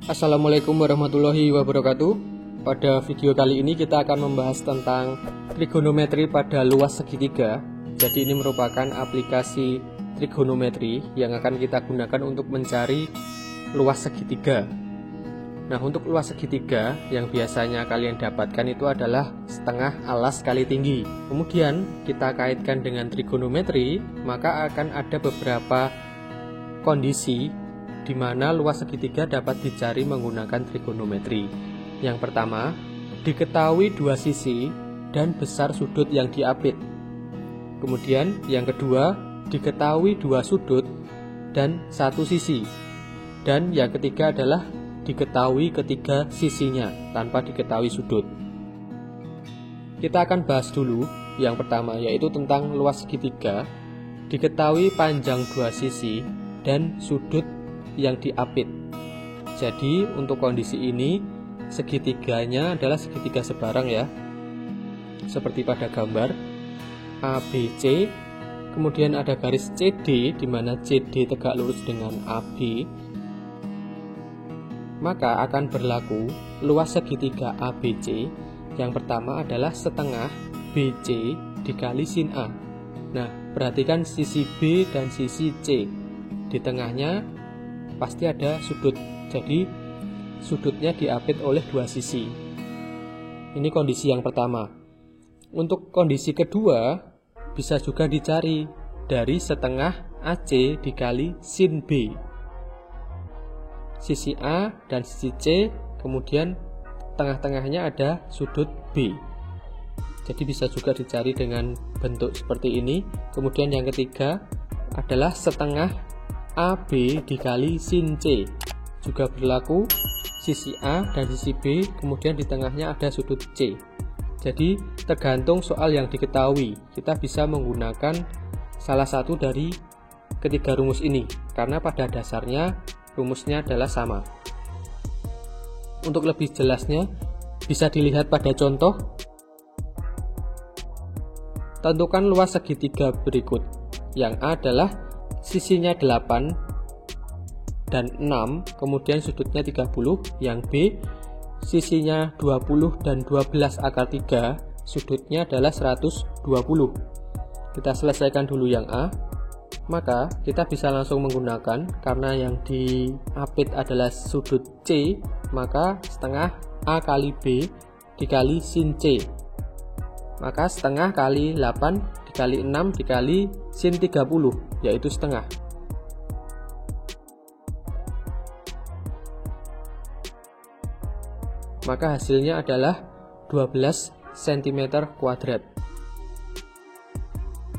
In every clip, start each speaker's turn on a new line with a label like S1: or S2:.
S1: Assalamualaikum warahmatullahi wabarakatuh. Pada video kali ini kita akan membahas tentang trigonometri pada luas segitiga. Jadi ini merupakan aplikasi trigonometri yang akan kita gunakan untuk mencari luas segitiga. Nah, untuk luas segitiga yang biasanya kalian dapatkan itu adalah setengah alas kali tinggi. Kemudian kita kaitkan dengan trigonometri, maka akan ada beberapa kondisi di mana luas segitiga dapat dicari menggunakan trigonometri. Yang pertama, diketahui dua sisi dan besar sudut yang diapit. Kemudian yang kedua, diketahui dua sudut dan satu sisi. Dan yang ketiga adalah diketahui ketiga sisinya tanpa diketahui sudut. Kita akan bahas dulu yang pertama, yaitu tentang luas segitiga. Diketahui panjang dua sisi dan sudut yang diapit. Jadi untuk kondisi ini segitiganya adalah segitiga sebarang ya. Seperti pada gambar ABC, kemudian ada garis CD di mana CD tegak lurus dengan AB. Maka akan berlaku luas segitiga ABC. Yang pertama adalah setengah BC dikali sin A. Nah, perhatikan sisi B dan sisi C. Di tengahnya pasti ada sudut, jadi sudutnya diapit oleh dua sisi. Ini kondisi yang pertama. Untuk kondisi kedua bisa juga dicari dari setengah AC dikali sin B. Sisi A dan sisi C, kemudian tengah-tengahnya ada sudut B. Jadi bisa juga dicari dengan bentuk seperti ini. Kemudian yang ketiga adalah setengah AB dikali sin C. Juga berlaku sisi A dan sisi B, kemudian di tengahnya ada sudut C. Jadi tergantung soal yang diketahui, kita bisa menggunakan salah satu dari ketiga rumus ini, karena pada dasarnya rumusnya adalah sama. Untuk lebih jelasnya bisa dilihat pada contoh. Tentukan luas segitiga berikut. Yang A adalah sisinya 8 dan 6, kemudian sudutnya 30. Yang B, sisinya 20 dan 12 akar 3, sudutnya adalah 120. Kita selesaikan dulu yang A. Maka kita bisa langsung menggunakan, karena yang diapit adalah sudut C, maka setengah A kali B dikali sin C. Maka setengah kali 8 dikali 6 dikali sin 30, yaitu setengah. Maka hasilnya adalah 12 cm kuadrat.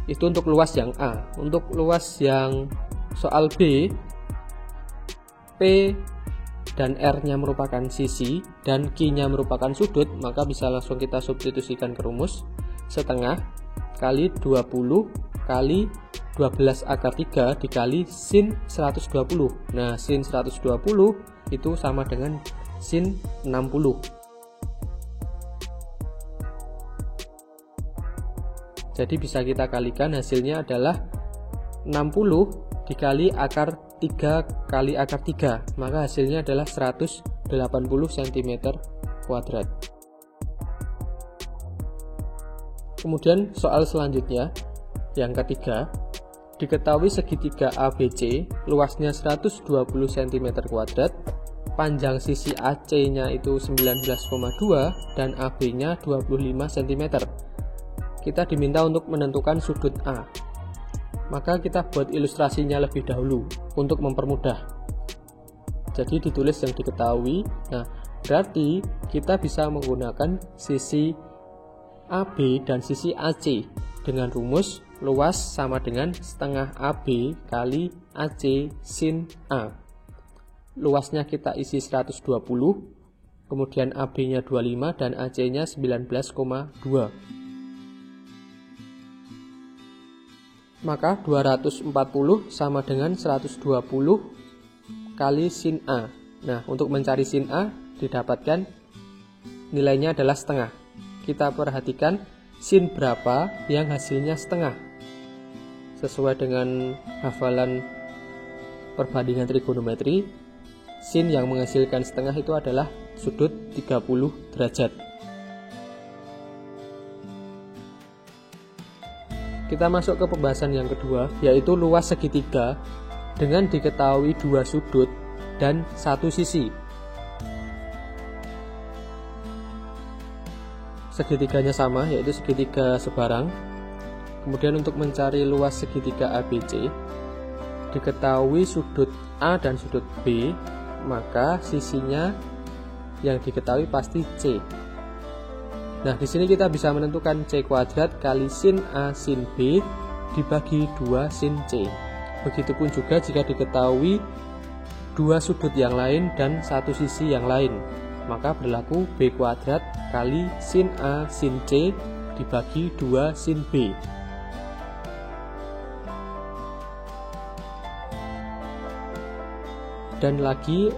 S1: Itu untuk luas yang A. Untuk luas yang soal B, P dan R-nya merupakan sisi dan Q-nya merupakan sudut, maka bisa langsung kita substitusikan ke rumus. Setengah kali 20 kali 12 akar 3 dikali sin 120. Nah, sin 120 itu sama dengan sin 60. Jadi bisa kita kalikan, hasilnya adalah 60 dikali akar 3 kali akar 3, maka hasilnya adalah 180 cm kuadrat. Kemudian soal selanjutnya, yang ketiga, diketahui segitiga ABC luasnya 120 cm kuadrat, panjang sisi AC-nya itu 19,2 dan AB-nya 25 cm. Kita diminta untuk menentukan sudut A. Maka kita buat ilustrasinya lebih dahulu untuk mempermudah. Jadi ditulis yang diketahui. Nah, berarti kita bisa menggunakan sisi AB dan sisi AC dengan rumus luas sama dengan setengah AB kali AC sin A. Luasnya kita isi 120, kemudian AB-nya 25 dan AC-nya 19,2. Maka 240 sama dengan 120 kali sin A. Nah, untuk mencari sin A didapatkan nilainya adalah setengah. Kita perhatikan sin berapa yang hasilnya setengah. Sesuai dengan hafalan perbandingan trigonometri, sin yang menghasilkan setengah itu adalah sudut 30 derajat. Kita masuk ke pembahasan yang kedua, yaitu luas segitiga dengan diketahui dua sudut dan satu sisi. Segitiganya sama, yaitu segitiga sebarang. Kemudian untuk mencari luas segitiga ABC, diketahui sudut A dan sudut B, maka sisinya yang diketahui pasti C. Nah, di sini kita bisa menentukan C kuadrat kali sin A sin B dibagi 2 sin C. Begitupun juga jika diketahui dua sudut yang lain dan satu sisi yang lain, maka berlaku B kuadrat kali sin A sin C dibagi 2 sin B. Dan lagi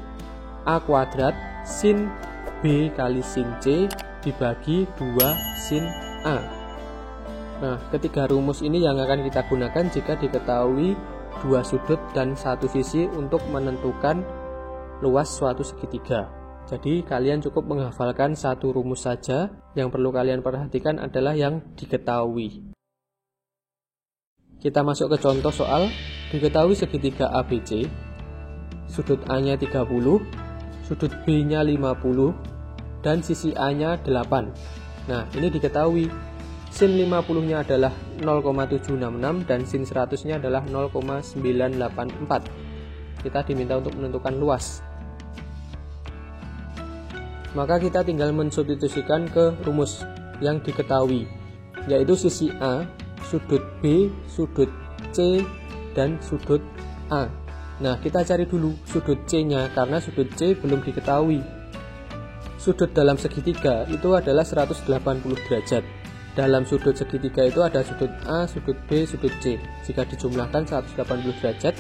S1: A kuadrat sin B kali sin C dibagi 2 sin A. Nah, ketiga rumus ini yang akan kita gunakan jika diketahui dua sudut dan satu sisi untuk menentukan luas suatu segitiga. Jadi kalian cukup menghafalkan satu rumus saja. Yang perlu kalian perhatikan adalah yang diketahui. Kita masuk ke contoh soal. Diketahui segitiga ABC, sudut A-nya 30, sudut B-nya 50, dan sisi A-nya 8. Nah, ini diketahui sin 50-nya adalah 0,766 dan sin 100-nya adalah 0,984. Kita diminta untuk menentukan luas. Maka kita tinggal mensubstitusikan ke rumus yang diketahui, yaitu sisi A, sudut B, sudut C, dan sudut A. Nah, kita cari dulu sudut C-nya karena sudut C belum diketahui. Sudut dalam segitiga itu adalah 180 derajat. Dalam sudut segitiga itu ada sudut A, sudut B, sudut C. Jika dijumlahkan 180 derajat,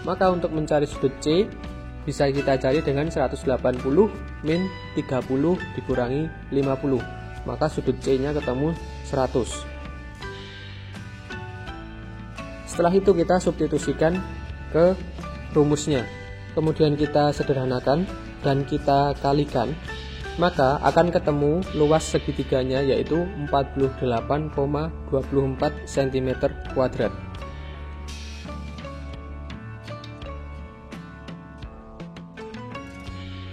S1: maka untuk mencari sudut C bisa kita cari dengan 180 min 30 dikurangi 50. Maka sudut C-nya ketemu 100. Setelah itu kita substitusikan ke rumusnya, kemudian kita sederhanakan dan kita kalikan, maka akan ketemu luas segitiganya yaitu 48,24 cm kuadrat.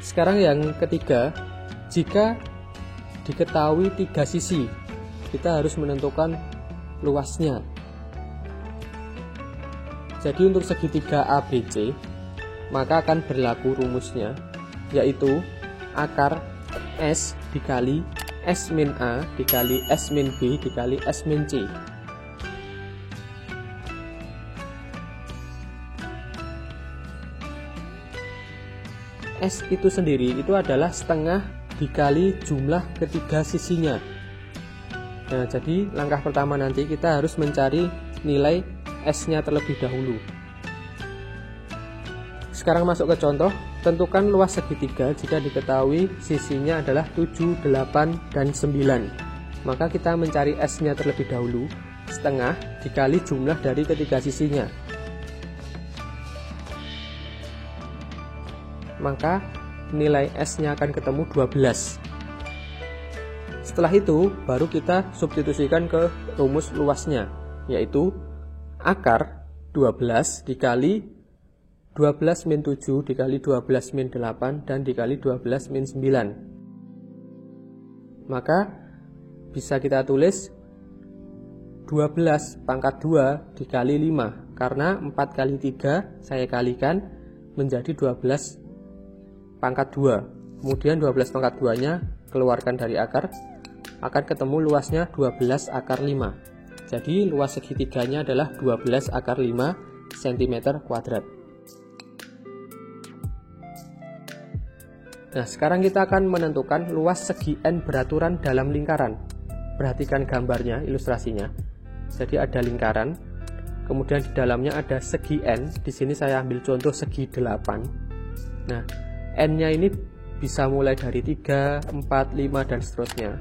S1: Sekarang yang ketiga, jika diketahui tiga sisi, kita harus menentukan luasnya. Jadi untuk segitiga ABC, maka akan berlaku rumusnya, yaitu akar S dikali S min A dikali S min B dikali S min C. S itu sendiri itu adalah setengah dikali jumlah ketiga sisinya. Nah, jadi langkah pertama nanti kita harus mencari nilai S-nya terlebih dahulu. Sekarang masuk ke contoh. Tentukan luas segitiga jika diketahui sisinya adalah 7, 8, dan 9. Maka kita mencari S-nya terlebih dahulu. Setengah dikali jumlah dari ketiga sisinya. Maka nilai S-nya akan ketemu 12. Setelah itu baru kita substitusikan ke rumus luasnya, yaitu akar 12 dikali 12 min 7 dikali 12 min 8 dan dikali 12 min 9. Maka bisa kita tulis 12 pangkat 2 dikali 5, karena 4 kali 3 saya kalikan menjadi 12 pangkat 2. Kemudian 12 pangkat 2 nya keluarkan dari akar, akan ketemu luasnya 12 akar 5. Jadi luas segitiganya adalah 12 akar 5 cm kuadrat. Nah, sekarang kita akan menentukan luas segi N beraturan dalam lingkaran. Perhatikan gambarnya, ilustrasinya. Jadi ada lingkaran, kemudian di dalamnya ada segi N. Di sini saya ambil contoh segi 8. Nah, N-nya ini bisa mulai dari 3, 4, 5, dan seterusnya.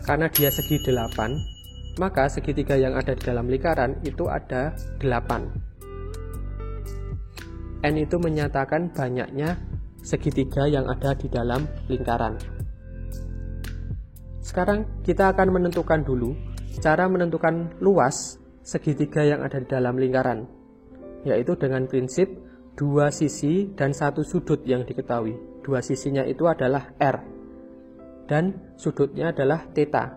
S1: Karena dia segi 8, maka segitiga yang ada di dalam lingkaran itu ada 8. N itu menyatakan banyaknya segitiga yang ada di dalam lingkaran. Sekarang kita akan menentukan dulu cara menentukan luas segitiga yang ada di dalam lingkaran, yaitu dengan prinsip dua sisi dan satu sudut yang diketahui. Dua sisinya itu adalah R dan sudutnya adalah theta.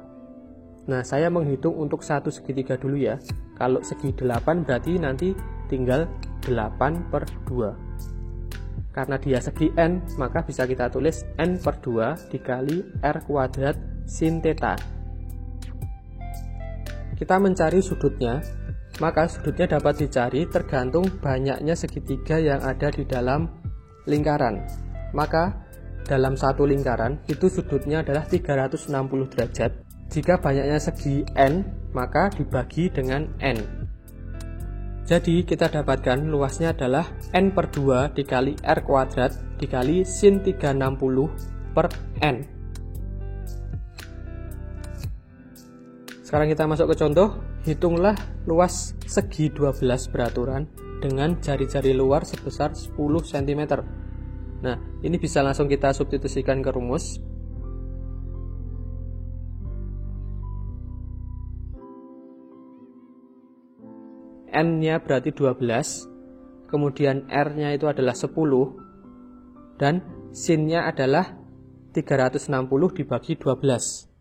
S1: Nah, saya menghitung untuk satu segitiga dulu ya. Kalau segi 8 berarti nanti tinggal 8/2. Karena dia segi N, maka bisa kita tulis N/2 dikali R kuadrat sin theta. Kita mencari sudutnya, maka sudutnya dapat dicari tergantung banyaknya segitiga yang ada di dalam lingkaran. Maka dalam satu lingkaran itu sudutnya adalah 360 derajat. Jika banyaknya segi N, maka dibagi dengan N. Jadi kita dapatkan luasnya adalah N/2 dikali R kuadrat dikali sin 360/N. Sekarang kita masuk ke contoh. Hitunglah luas segi 12 beraturan dengan jari-jari luar sebesar 10 cm. Nah, ini bisa langsung kita substitusikan ke rumus. N-nya berarti 12, kemudian R-nya itu adalah 10, dan sin-nya adalah 360 dibagi 12.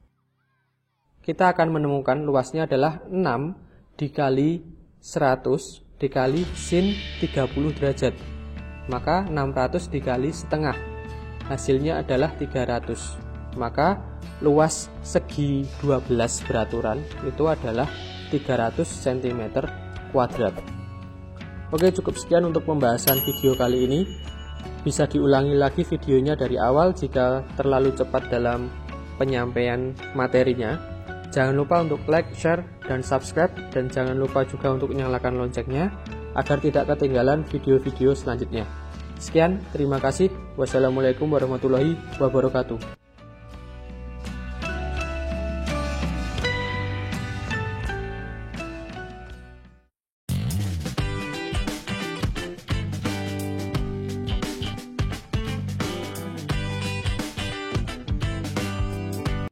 S1: Kita akan menemukan luasnya adalah 6 dikali 100 dikali sin 30 derajat. Maka 600 dikali setengah. Hasilnya adalah 300. Maka luas segi 12 beraturan itu adalah 300 cm kuadrat. Oke, cukup sekian untuk pembahasan video kali ini. Bisa diulangi lagi videonya dari awal jika terlalu cepat dalam penyampaian materinya. Jangan lupa untuk like, share, dan subscribe, dan jangan lupa juga untuk nyalakan loncengnya agar tidak ketinggalan video-video selanjutnya. Sekian, terima kasih. Wassalamualaikum warahmatullahi wabarakatuh.